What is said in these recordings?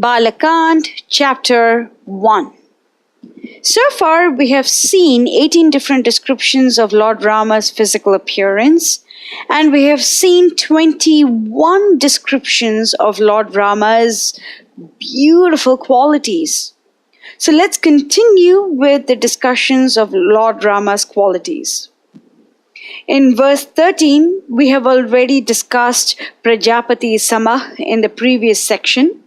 Bala chapter 1. So far we have seen 18 different descriptions of Lord Rama's physical appearance, and we have seen 21 descriptions of Lord Rama's beautiful qualities. So let's continue with the discussions of Lord Rama's qualities. In verse 13, we have already discussed Prajapati Sama in the previous section.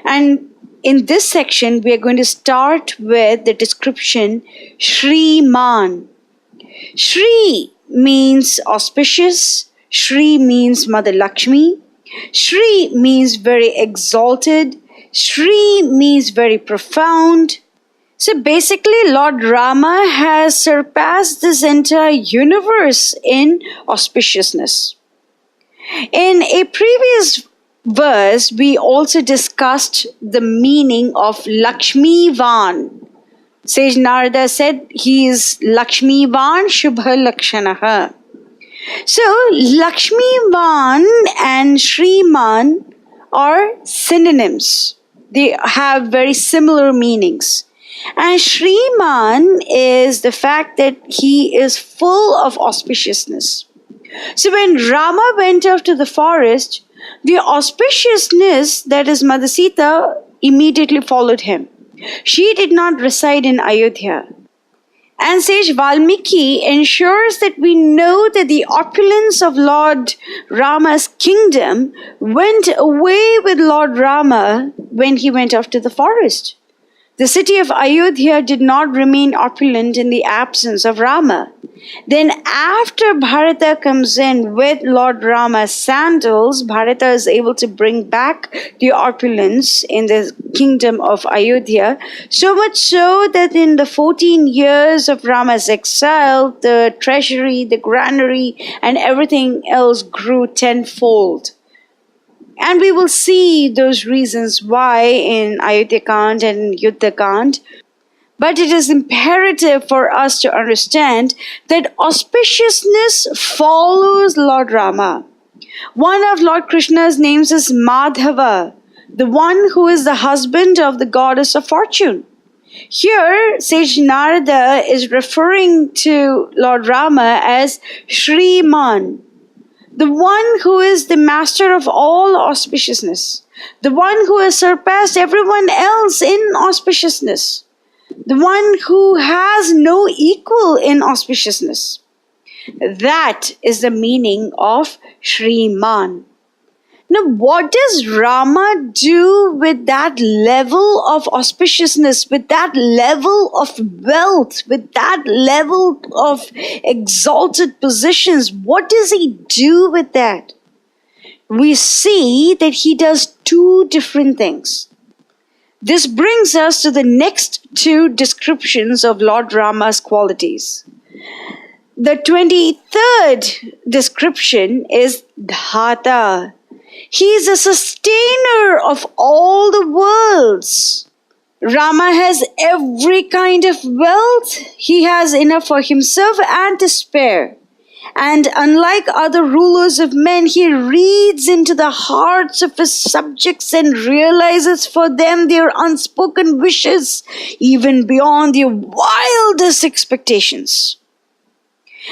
And in this section, we are going to start with the description Shriman. Shri means auspicious. Shri means Mother Lakshmi. Shri means very exalted. Shri means very profound. So basically, Lord Rama has surpassed this entire universe in auspiciousness. In a previous verse, we also discussed the meaning of Lakshmi-van. Sage Narada said he is Lakshmi-van Shubha Lakshanaha. So Lakshmi-van and Shriman are synonyms. They have very similar meanings. And Shriman is the fact that he is full of auspiciousness. So when Rama went off to the forest, the auspiciousness, that is Mother Sita, immediately followed him. She did not reside in Ayodhya. And sage Valmiki ensures that we know that the opulence of Lord Rama's kingdom went away with Lord Rama when he went off to the forest. The city of Ayodhya did not remain opulent in the absence of Rama. Then after Bharata comes in with Lord Rama's sandals, Bharata is able to bring back the opulence in the kingdom of Ayodhya, so much so that in the 14 years of Rama's exile, the treasury, the granary, and everything else grew tenfold. And we will see those reasons why in Ayodhya Kand and Yuddha Kand. But it is imperative for us to understand that auspiciousness follows Lord Rama. One of Lord Krishna's names is Madhava, the one who is the husband of the goddess of fortune. Here, sage Narada is referring to Lord Rama as Shriman, the one who is the master of all auspiciousness, the one who has surpassed everyone else in auspiciousness, the one who has no equal in auspiciousness. That is the meaning of Shriman. Now, what does Rama do with that level of auspiciousness, with that level of wealth, with that level of exalted positions? What does he do with that? We see that he does two different things. This brings us to the next two descriptions of Lord Rama's qualities. The 23rd description is Dhata. He is a sustainer of all the worlds. Rama has every kind of wealth. He has enough for himself and to spare. And unlike other rulers of men, he reads into the hearts of his subjects and realizes for them their unspoken wishes, even beyond their wildest expectations.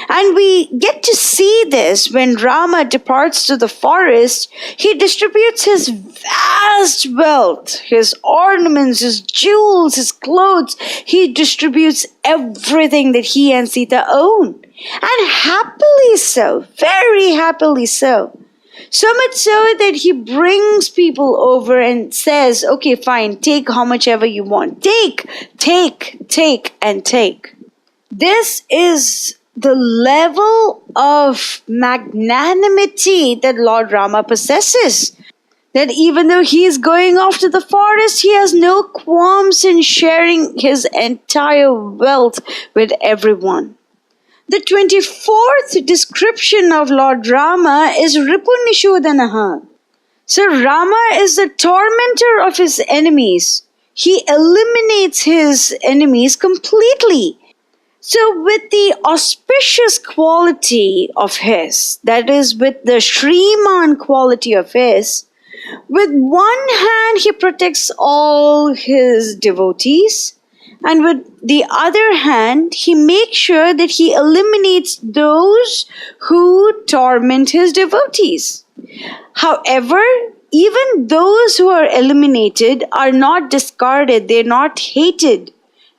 And we get to see this when Rama departs to the forest. He distributes his vast wealth, his ornaments, his jewels, his clothes. He distributes everything that he and Sita own. And happily so, very happily so. So much so that he brings people over and says, okay, fine, take how much ever you want. Take, and take. This is the level of magnanimity that Lord Rama possesses. That even though he is going off to the forest, he has no qualms in sharing his entire wealth with everyone. The 24th description of Lord Rama is Ripunishodhanaha. So Rama is the tormentor of his enemies. He eliminates his enemies completely. So with the auspicious quality of his, that is with the Shriman quality of his, With one hand, he protects all his devotees, and with the other hand, he makes sure that he eliminates those who torment his devotees. However, even those who are eliminated are not discarded, they're not hated.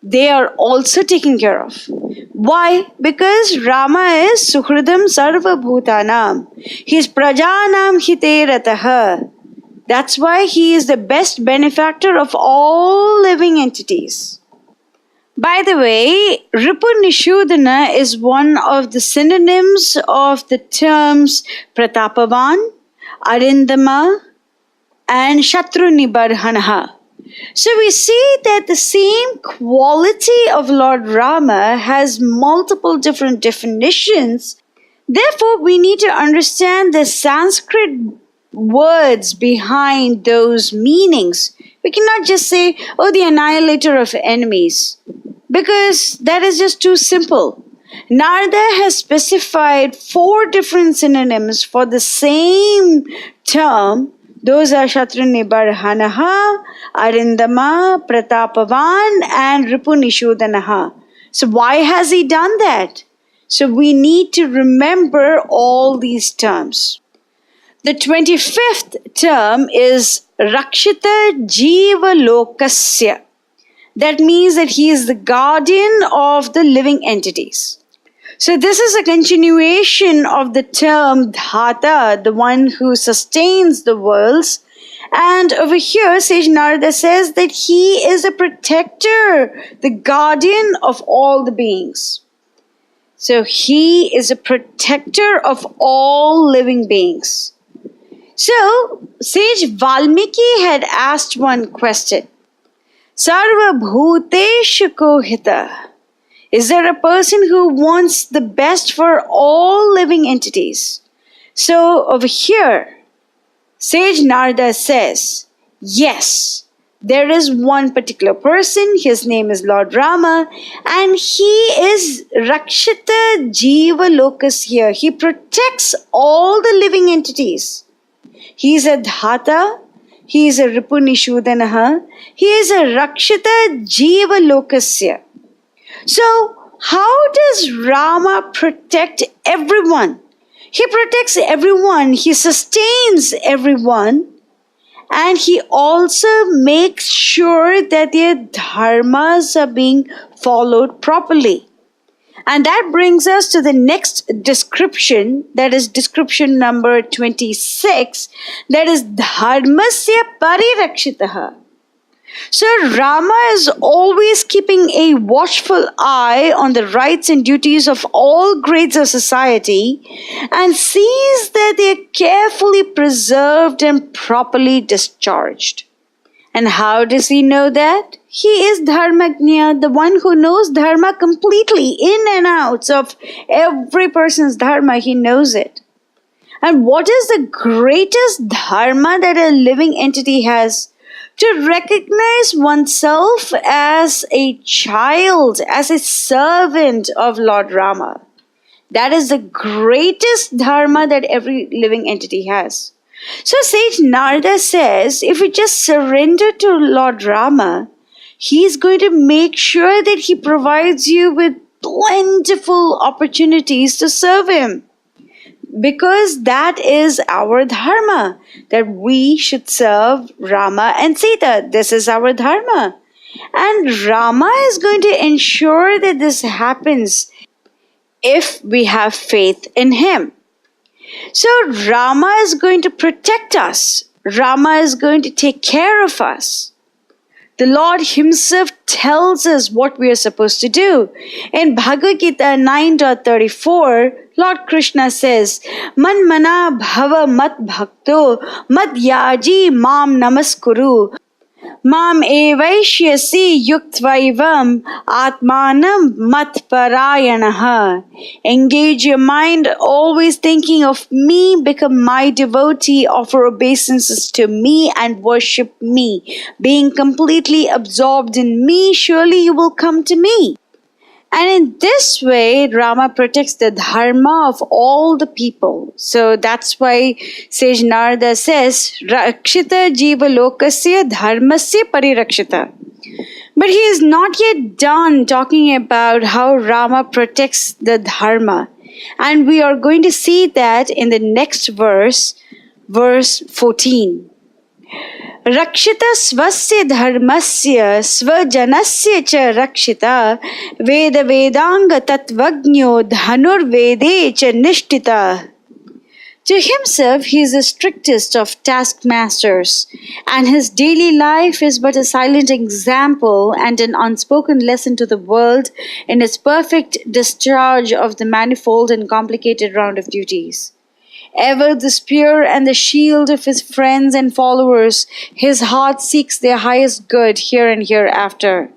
They are also taken care of. Why? Because Rama is Suhridam Sarva Bhutanam. He is Prajanam Hite Rataha. That's why he is the best benefactor of all living entities. By the way, Ripunishudana is one of the synonyms of the terms Pratapavan, Arindama, and Shatru Nibarhanaha. So we see that the same quality of Lord Rama has multiple different definitions. Therefore, we need to understand the Sanskrit words behind those meanings. We cannot just say, oh, the annihilator of enemies, because that is just too simple. Narada has specified 4 different synonyms for the same term. Those are Shatru Nibarhanaha, Arindama, Pratapavan, and Ripunishudanaha. So why has he done that? So we need to remember all these terms. The 25th term is Rakshita Jiva Lokasya. That means that he is the guardian of the living entities. So this is a continuation of the term Dhata, the one who sustains the worlds. And over here, Sage Narada says that he is a protector, the guardian of all the beings. So he is a protector of all living beings. So Sage Valmiki had asked one question. Sarva Bhuteshu Kohita. Is there a person who wants the best for all living entities? So over here, Sage Narada says, yes, there is one particular person, his name is Lord Rama, and he is Rakshita Jiva Lokas here. He protects all the living entities. He is a Dhata, he is a Ripunishudanaha, he is a Rakshita Jiva Lokasya. So, how does Rama protect everyone? He protects everyone, he sustains everyone, and he also makes sure that their dharmas are being followed properly. And that brings us to the next description, that is description number 26, that is Dharmasya Parirakshitaha. So Rama is always keeping a watchful eye on the rights and duties of all grades of society and sees that they are carefully preserved and properly discharged. And how does he know that? He is Dharmagnya, the one who knows Dharma completely, in and out of every person's Dharma, he knows it. And what is the greatest Dharma that a living entity has? To recognize oneself as a child, as a servant of Lord Rama. That is the greatest Dharma that every living entity has. So Sage Narada says, if we just surrender to Lord Rama, he is going to make sure that he provides you with plentiful opportunities to serve him. Because that is our dharma, that we should serve Rama and Sita. This is our dharma. And Rama is going to ensure that this happens if we have faith in him. So Rama is going to protect us. Rama is going to take care of us. The Lord himself tells us what we are supposed to do. In Bhagavad Gita 9.34, Lord Krishna says, Manmana bhava mat bhakto mad yaji mam namaskuru mam evaishyasi yuktvaivam atmanam mat parayanaha. Engage your mind, always thinking of me, become my devotee, offer obeisances to me and worship me. Being completely absorbed in me, surely you will come to me. And in this way, Rama protects the dharma of all the people. So that's why sage Narada says, Rakshita jiva lokasya dharmasya parirakshita. But he is not yet done talking about how Rama protects the dharma. And we are going to see that in the next verse, verse 14. Rakshita svasya dharmasya svajanasya cha rakshita veda vedanga tatvagno dhanur vede cha nishtita. To himself, he is the strictest of taskmasters, and his daily life is but a silent example and an unspoken lesson to the world in its perfect discharge of the manifold and complicated round of duties. Ever the spear and the shield of his friends and followers, his heart seeks their highest good here and hereafter.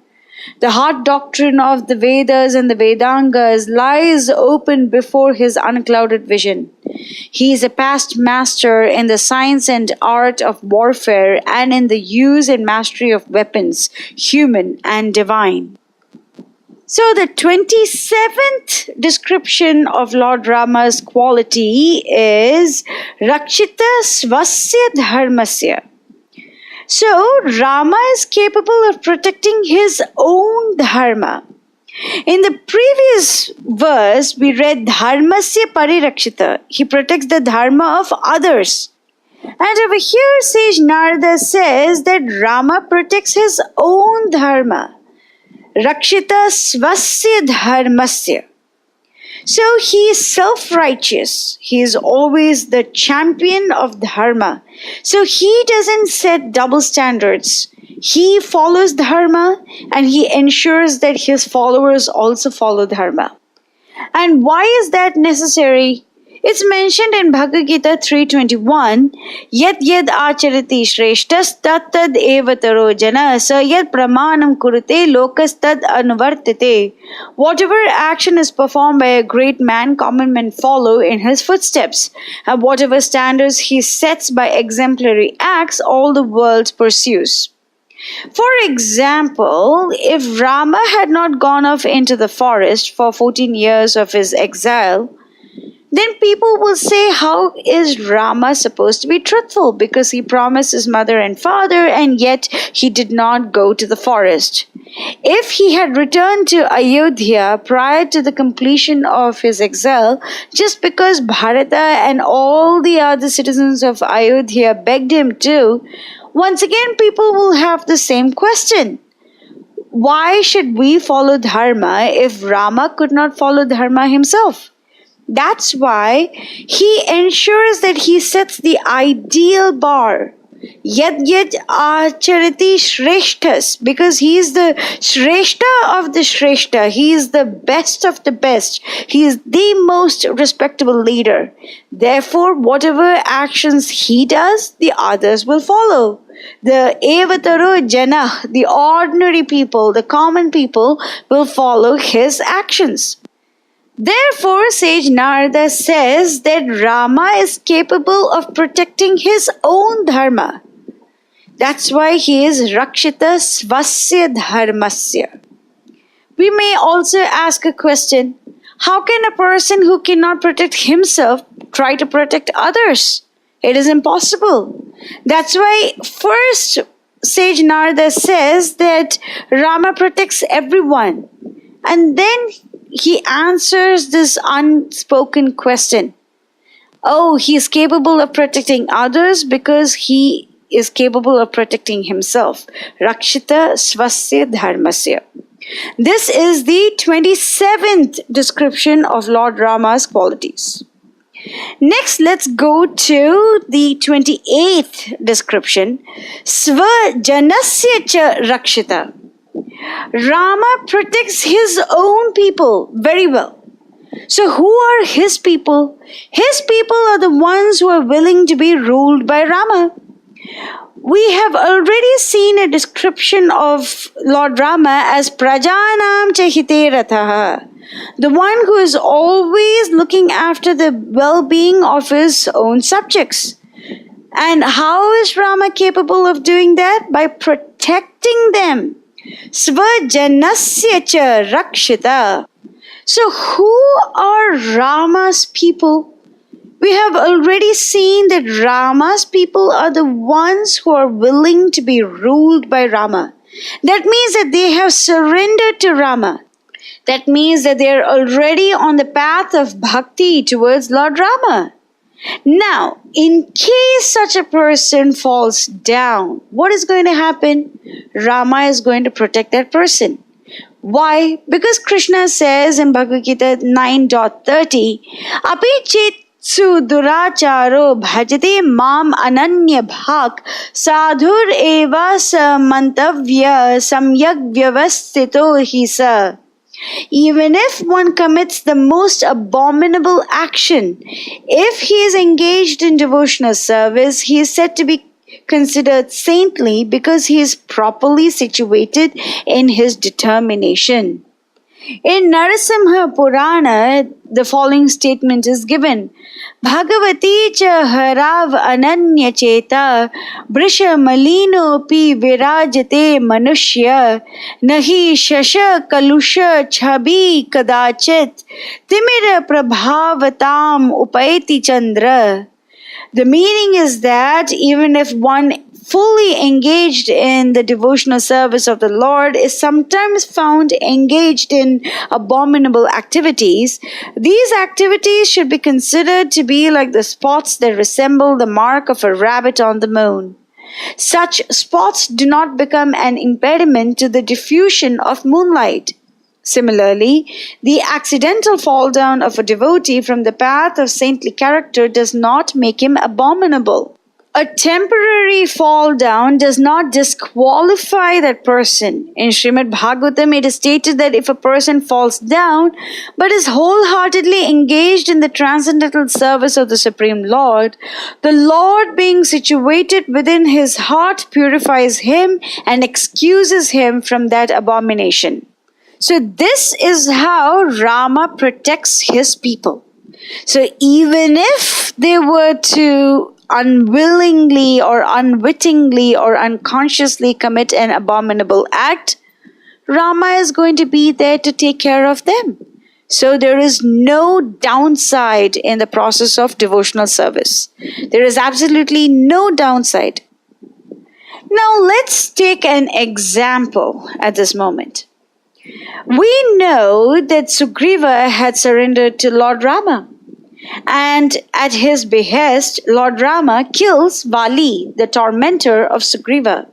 The heart doctrine of the Vedas and the Vedangas lies open before his unclouded vision. He is a past master in the science and art of warfare and in the use and mastery of weapons, human and divine. So the 27th description of Lord Rama's quality is Rakshita Svasya Dharmasya. So Rama is capable of protecting his own dharma. In the previous verse, we read Dharmasya Parirakshita. He protects the dharma of others. And over here, sage Narada says that Rama protects his own dharma. Rakshita Svasya Dharmasya. So he is self-righteous. He is always the champion of dharma. So he doesn't set double standards. He follows dharma and he ensures that his followers also follow dharma. And why is that necessary? It's mentioned in Bhagavad Gita 3:21, Yad yad acharati shreshtas tad tad evataro jana sa yad pramanam kurute lokas tad anuvartate. Whatever action is performed by a great man, common men follow in his footsteps. And whatever standards he sets by exemplary acts, all the world pursues. For example, if Rama had not gone off into the forest for 14 years of his exile, then people will say, how is Rama supposed to be truthful? Because he promised his mother and father and yet he did not go to the forest. If he had returned to Ayodhya prior to the completion of his exile, just because Bharata and all the other citizens of Ayodhya begged him to, once again people will have the same question. Why should we follow Dharma if Rama could not follow Dharma himself? That's why he ensures that he sets the ideal bar. Yad yad acharati shreshtas, because he is the shreshta of the shreshta. He is the best of the best. He is the most respectable leader. Therefore, whatever actions he does, the others will follow. The evataro jana, the ordinary people, the common people, will follow his actions. Therefore, sage Narada says that Rama is capable of protecting his own dharma. That's why he is Rakshita Svasya Dharmasya. We may also ask a question, how can a person who cannot protect himself try to protect others? It is impossible. That's why first sage Narada says that Rama protects everyone. And then he answers this unspoken question. Oh, he is capable of protecting others because he is capable of protecting himself. Rakshita Svasya Dharmasya. This is the 27th description of Lord Rama's qualities. Next, let's go to the 28th description. Svajanasya cha rakshita. Rama protects his own people very well. So who are his people? His people are the ones who are willing to be ruled by Rama. We have already seen a description of Lord Rama as Prajanam Chahite Rathaha, the one who is always looking after the well-being of his own subjects. And how is Rama capable of doing that? By protecting them. Svajanasya cha rakshita. So who are Rama's people? We have already seen that Rama's people are the ones who are willing to be ruled by Rama. That means that they have surrendered to Rama. That means that they are already on the path of bhakti towards Lord Rama. Now, in case such a person falls down, what is going to happen? Rama is going to protect that person. Why? Because Krishna says in Bhagavad Gita 9.30, Api chetsu duracharo bhajate mam ananya bhak sadhur eva samantavya samyak vyavastito hisa. Even if one commits the most abominable action, if he is engaged in devotional service, he is said to be considered saintly because he is properly situated in his determination. In Narasimha Purana, the following statement is given. Bhagavati cha harav ananya cheta brisha malino pi virajate manushya nahi shasha kalusha chhabi kadachit timira prabhavatam upaiti chandra. The meaning is that even if one fully engaged in the devotional service of the Lord is sometimes found engaged in abominable activities, these activities should be considered to be like the spots that resemble the mark of a rabbit on the moon. Such spots do not become an impediment to the diffusion of moonlight. Similarly, the accidental fall down of a devotee from the path of saintly character does not make him abominable. A temporary fall down does not disqualify that person. In Srimad Bhagavatam, it is stated that if a person falls down but is wholeheartedly engaged in the transcendental service of the Supreme Lord, the Lord being situated within his heart purifies him and excuses him from that abomination. So this is how Rama protects his people. So even if they were to unwillingly or unwittingly or unconsciously commit an abominable act, Rama is going to be there to take care of them. So there is no downside in the process of devotional service. There is absolutely no downside. Now let's take an example at this moment. We know that Sugriva had surrendered to Lord Rama. And at his behest, Lord Rama kills Vali, the tormentor of Sugriva.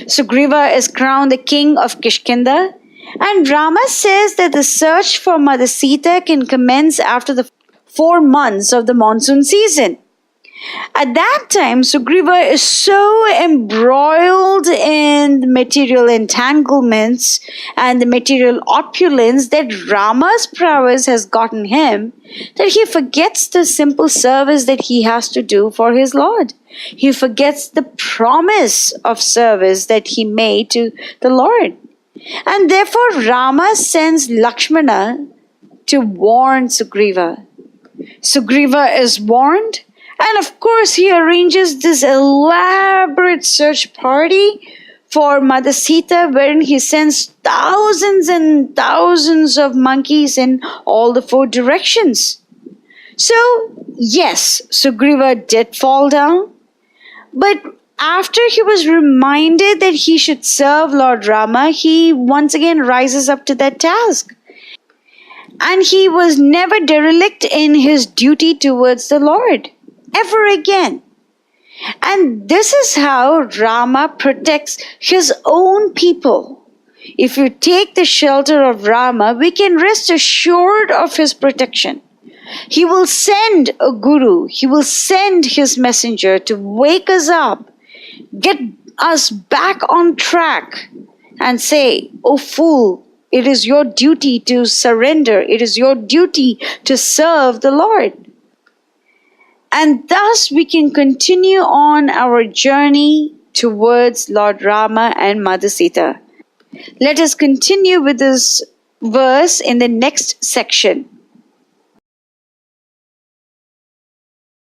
Sugriva is crowned the king of Kishkinda, and Rama says that the search for Mother Sita can commence after the 4 months of the monsoon season. At that time, Sugriva is so embroiled in material entanglements and the material opulence that Rama's prowess has gotten him that he forgets the simple service that he has to do for his Lord. He forgets the promise of service that he made to the Lord. And therefore, Rama sends Lakshmana to warn Sugriva. Sugriva is warned. And of course, he arranges this elaborate search party for Mother Sita, wherein he sends thousands and thousands of monkeys in all the 4 directions. So, yes, Sugriva did fall down, but after he was reminded that he should serve Lord Rama, he once again rises up to that task. And he was never derelict in his duty towards the Lord. Ever again. And this is how Rama protects his own people. If you take the shelter of Rama, we can rest assured of his protection. He will send a guru, he will send his messenger to wake us up, get us back on track, and say, "Oh fool, it is your duty to surrender, it is your duty to serve the Lord." And thus we can continue on our journey towards Lord Rama and Mother Sita. Let us continue with this verse in the next section.